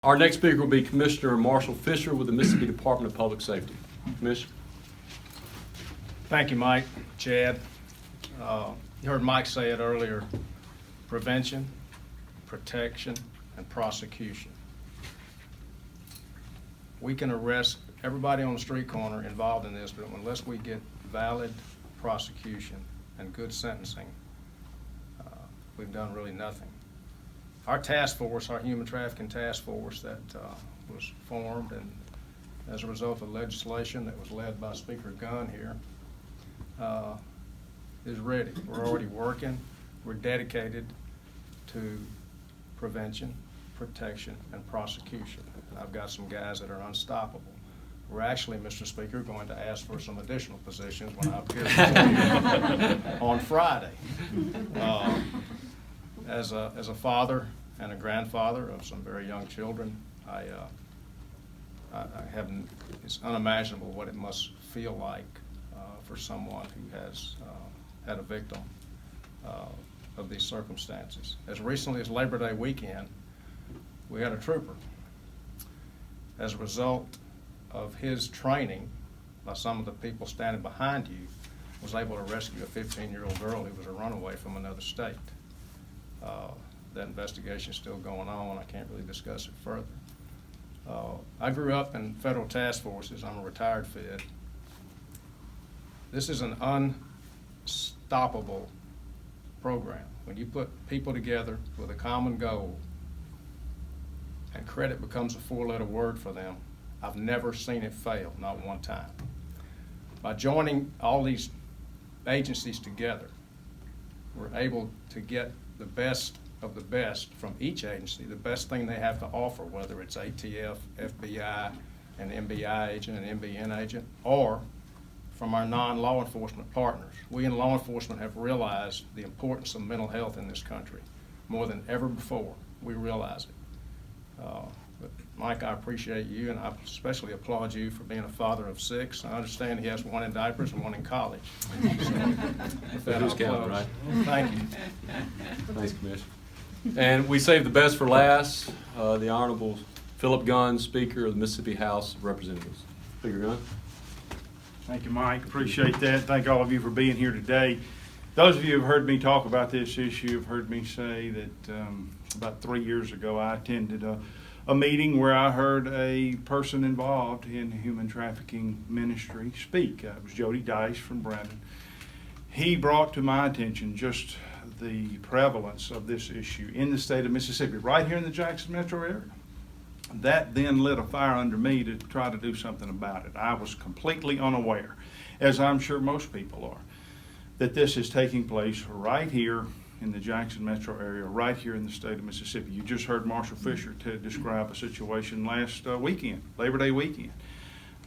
Our next speaker will be Commissioner Marshall Fisher with the Mississippi Department of Public Safety. Commissioner. Thank you, Mike, Chad. You heard Mike say it earlier, prevention, protection, and prosecution. We can arrest everybody on the street corner involved in this, but unless we get valid prosecution and good sentencing, we've done really nothing. Our task force, our human trafficking task force that was formed and as a result of legislation that was led by Speaker Gunn here, is ready. We're already working. We're dedicated to prevention, protection, and prosecution. And I've got some guys that are unstoppable. We're actually, Mr. Speaker, going to ask for some additional positions when I appear before you on Friday. As a father and a grandfather of some very young children, I haven't. It's unimaginable what it must feel like for someone who has had a victim of these circumstances. As recently as Labor Day weekend, we had a trooper. As a result of his training by some of the people standing behind you, was able to rescue a 15-year-old girl who was a runaway from another state. That investigation is still going on. I can't really discuss it further. I grew up in federal task forces. I'm a retired Fed. This is an unstoppable program. When you put people together with a common goal and credit becomes a four-letter word for them, I've never seen it fail, not one time. By joining all these agencies together, we're able to get the best of the best from each agency, the best thing they have to offer, whether it's ATF, FBI, an MBI agent, an MBN agent, or from our non-law enforcement partners. We in law enforcement have realized the importance of mental health in this country more than ever before. We realize it. But Mike, I appreciate you, and I especially applaud you for being a father of 6. I understand he has one in diapers and one in college. So, with that, Who's I'll counting, close. right? Thank you. Thanks, Commissioner. And we saved the best for last, the Honorable Philip Gunn, Speaker of the Mississippi House of Representatives. Speaker Gunn. Thank you, Mike. Appreciate that. Thank all of you for being here today. Those of you who have heard me talk about this issue have heard me say that about 3 years ago I attended a meeting where I heard a person involved in human trafficking ministry speak. It was Jody Dice from Brandon. He brought to my attention just the prevalence of this issue in the state of Mississippi, right here in the Jackson metro area. That then lit a fire under me to try to do something about it. I was completely unaware, as I'm sure most people are, that this is taking place right here in the Jackson metro area, right here in the state of Mississippi. You just heard Marshall Fisher describe a situation last weekend, Labor Day weekend.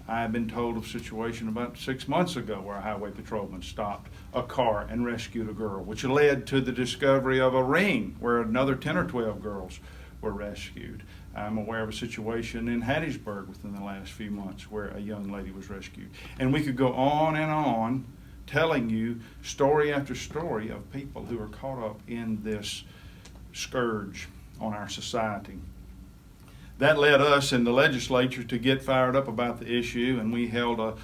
I've been told of a situation about 6 months ago where a highway patrolman stopped a car and rescued a girl, which led to the discovery of a ring where another 10 or 12 girls were rescued. I'm aware of a situation in Hattiesburg within the last few months where a young lady was rescued. And we could go on and on telling you story after story of people who are caught up in this scourge on our society. That led us in the legislature to get fired up about the issue, and we held a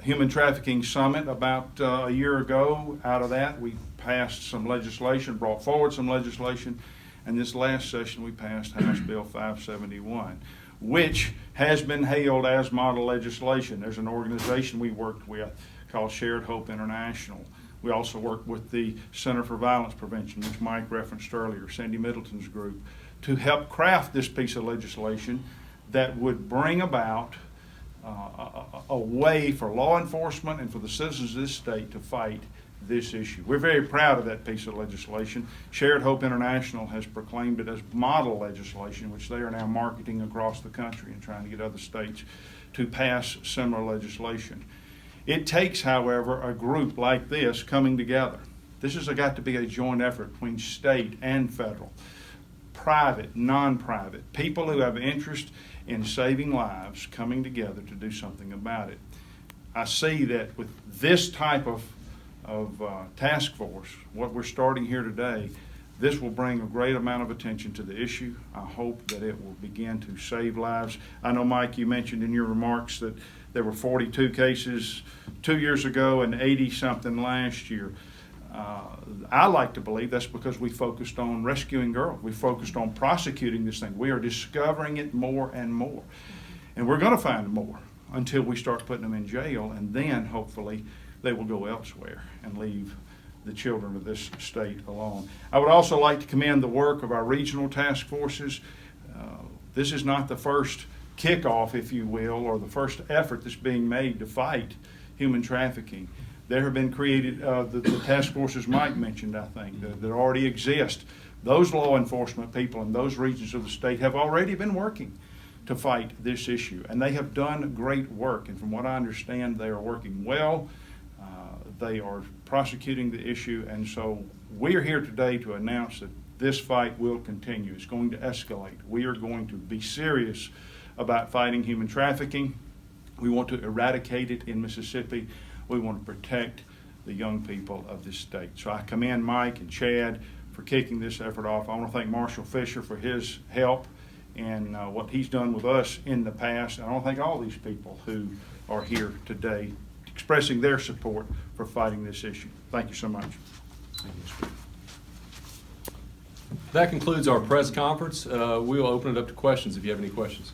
human trafficking summit about a year ago. Out of that, we passed some legislation, brought forward some legislation, and this last session we passed House Bill 571, which has been hailed as model legislation. There's an organization we worked with called Shared Hope International. We also worked with the Center for Violence Prevention, which Mike referenced earlier, Sandy Middleton's group, to help craft this piece of legislation that would bring about a way for law enforcement and for the citizens of this state to fight this issue. We're very proud of that piece of legislation. Shared Hope International has proclaimed it as model legislation, which they are now marketing across the country and trying to get other states to pass similar legislation. It takes, however, a group like this coming together. This has got to be a joint effort between state and federal, private, non-private, people who have interest in saving lives coming together to do something about it. I see that with this type of task force, what we're starting here today, This will bring a great amount of attention to the issue. I hope that it will begin to save lives. I know, Mike, you mentioned in your remarks that there were 42 cases 2 years ago and 80-something last year. I like to believe that's because we focused on rescuing girls. We focused on prosecuting this thing. We are discovering it more and more. And we're going to find more until we start putting them in jail, and then hopefully they will go elsewhere and leave the children of this state alone. I would also like to commend the work of our regional task forces. This is not the first kickoff, if you will, or the first effort that's being made to fight human trafficking. There have been created, the task forces Mike mentioned, I think, that already exist. Those law enforcement people in those regions of the state have already been working to fight this issue, and they have done great work. And from what I understand, they are working well. They are prosecuting the issue, and so we are here today to announce that this fight will continue. It's going to escalate. We are going to be serious about fighting human trafficking. We want to eradicate it in Mississippi. We want to protect the young people of this state. So I commend Mike and Chad for kicking this effort off. I want to thank Marshall Fisher for his help and what he's done with us in the past. And I want to thank all these people who are here today expressing their support for fighting this issue. Thank you so much. That concludes our press conference. We will open it up to questions if you have any questions.